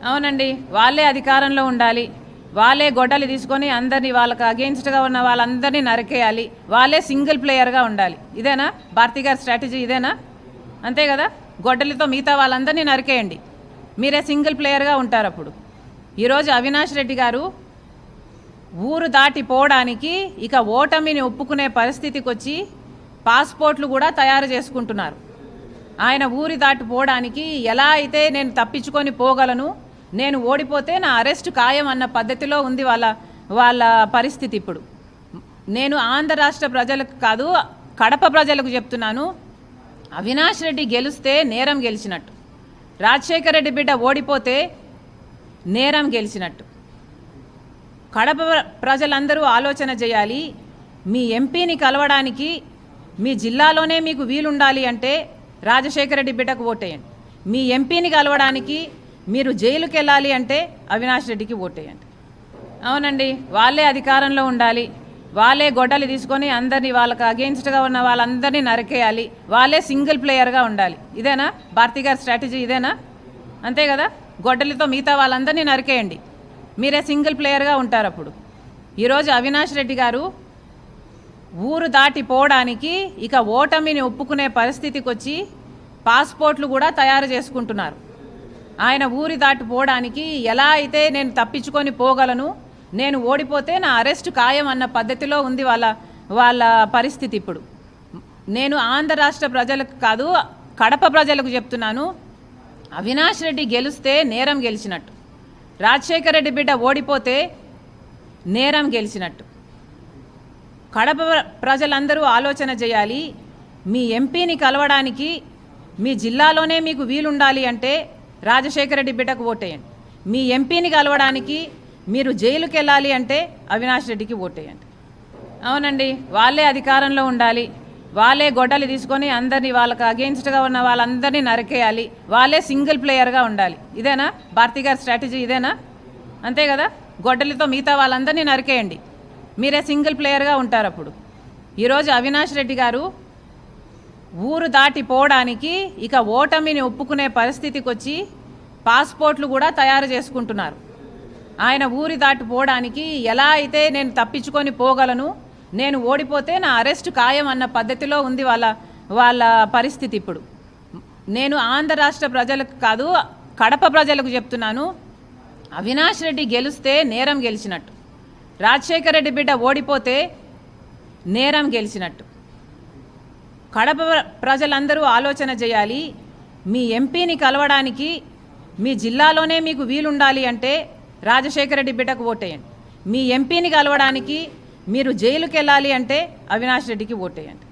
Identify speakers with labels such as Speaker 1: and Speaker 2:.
Speaker 1: అవునండి, వాళ్ళే అధికారంలో ఉండాలి, వాళ్ళే గొడ్డలి తీసుకొని అందరినీ వాళ్ళకి అగెయిన్స్ట్గా ఉన్న వాళ్ళందరినీ నరికేయాలి, వాళ్ళే సింగిల్ ప్లేయర్గా ఉండాలి. ఇదేనా భారతి గారి స్ట్రాటజీ? ఇదేనా? అంతే కదా. గొడ్డలితో మిగతా వాళ్ళందరినీ నరికేయండి, మీరే సింగిల్ ప్లేయర్గా ఉంటారు. అప్పుడు ఈరోజు అవినాష్ రెడ్డి గారు ఊరు దాటిపోవడానికి ఇక ఓటమిని ఒప్పుకునే పరిస్థితికి వచ్చి పాస్పోర్ట్లు కూడా తయారు చేసుకుంటున్నారు. ఆయన ఊరి దాటిపోవడానికి ఎలా అయితే నేను తప్పించుకొని పోగలను, నేను ఓడిపోతే నా అరెస్ట్ ఖాయం అన్న పద్ధతిలో ఉంది వాళ్ళ పరిస్థితి. ఇప్పుడు నేను ఆంధ్ర రాష్ట్ర ప్రజలకు కాదు, కడప ప్రజలకు చెప్తున్నాను, అవినాష్ రెడ్డి గెలిస్తే నేరం గెలిచినట్టు, రాజశేఖర రెడ్డి బిడ్డ ఓడిపోతే నేరం గెలిచినట్టు. కడప ప్రజలందరూ ఆలోచన చేయాలి. మీ ఎంపీని కలవడానికి మీ జిల్లాలోనే మీకు వీలుండాలి అంటే రాజశేఖర రెడ్డి బిడ్డకు ఓటేయండి. మీ ఎంపీని కలవడానికి మీరు జైలుకి వెళ్ళాలి అంటే అవినాష్ రెడ్డికి ఓటేయండి. అవునండి, వాళ్ళే అధికారంలో ఉండాలి, వాళ్ళే గొడ్డలి తీసుకొని అందరినీ వాళ్ళకి అగెయిన్స్ట్గా ఉన్న వాళ్ళందరినీ నరికేయాలి, వాళ్ళే సింగిల్ ప్లేయర్గా ఉండాలి. ఇదేనా భారతి గారి స్ట్రాటజీ? ఇదేనా? అంతే కదా. గొడ్డలితో మిగతా వాళ్ళందరినీ నరికేయండి, మీరే సింగిల్ ప్లేయర్గా ఉంటారు. అప్పుడు ఈరోజు అవినాష్ రెడ్డి గారు ఊరు దాటిపోవడానికి ఇక ఓటమిని ఒప్పుకునే పరిస్థితికి వచ్చి పాస్పోర్ట్లు కూడా తయారు చేసుకుంటున్నారు. ఆయన ఊరి దాటిపోవడానికి ఎలా అయితే నేను తప్పించుకొని పోగలను, నేను ఓడిపోతే నా అరెస్ట్ ఖాయం అన్న పద్ధతిలో ఉంది వాళ్ళ పరిస్థితి. ఇప్పుడు నేను ఆంధ్ర రాష్ట్ర ప్రజలకు కాదు, కడప ప్రజలకు చెప్తున్నాను, అవినాష్ రెడ్డి గెలిస్తే నేరం గెలిచినట్టు, రాజశేఖర రెడ్డి బిడ్డ ఓడిపోతే నేరం గెలిచినట్టు. కడప ప్రజలందరూ ఆలోచన చేయాలి. మీ ఎంపీని కలవడానికి మీ జిల్లాలోనే మీకు వీలుండాలి అంటే రాజశేఖర రెడ్డి బిడ్డకు ఓటేయండి. మీ ఎంపీని కలవడానికి మీరు జైలుకి వెళ్ళాలి అంటే అవినాష్ రెడ్డికి ఓటేయండి. అవునండి, వాళ్ళే అధికారంలో ఉండాలి, వాళ్ళే గొడ్డలి తీసుకొని అందరినీ వాళ్ళకి అగెయిన్స్ట్గా ఉన్న వాళ్ళందరినీ నరికేయాలి, వాళ్ళే సింగిల్ ప్లేయర్గా ఉండాలి. ఇదేనా భారతి గారి స్ట్రాటజీ? ఇదేనా? అంతే కదా. గొడ్డలితో మిగతా వాళ్ళందరినీ నరికేయండి, మీరే సింగిల్ ప్లేయర్గా ఉంటారు. అప్పుడు ఈరోజు అవినాష్ రెడ్డి గారు ఊరు దాటిపోవడానికి ఇక ఓటమిని ఒప్పుకునే పరిస్థితికి వచ్చి పాస్పోర్ట్లు కూడా తయారు చేసుకుంటున్నారు. ఆయన ఊరి దాటిపోవడానికి ఎలా అయితే నేను తప్పించుకొని పోగలను, నేను ఓడిపోతే నా అరెస్ట్ ఖాయం అన్న పద్ధతిలో ఉంది వాళ్ళ పరిస్థితి. ఇప్పుడు నేను ఆంధ్ర రాష్ట్ర ప్రజలకు కాదు, కడప ప్రజలకు చెప్తున్నాను, అవినాష్ రెడ్డి గెలిస్తే నేరం గెలిచినట్టు, రాజశేఖర రెడ్డి బిడ్డ ఓడిపోతే నేరం గెలిచినట్టు. కడప ప్రజలందరూ ఆలోచన చేయాలి. మీ ఎంపీని కలవడానికి మీ జిల్లాలోనే మీకు వీలుండాలి అంటే రాజశేఖర రెడ్డి బిడ్డకు ఓటేయండి. మీ ఎంపీని కలవడానికి మీరు జైలుకి వెళ్ళాలి అంటే అవినాష్ రెడ్డికి ఓటేయండి.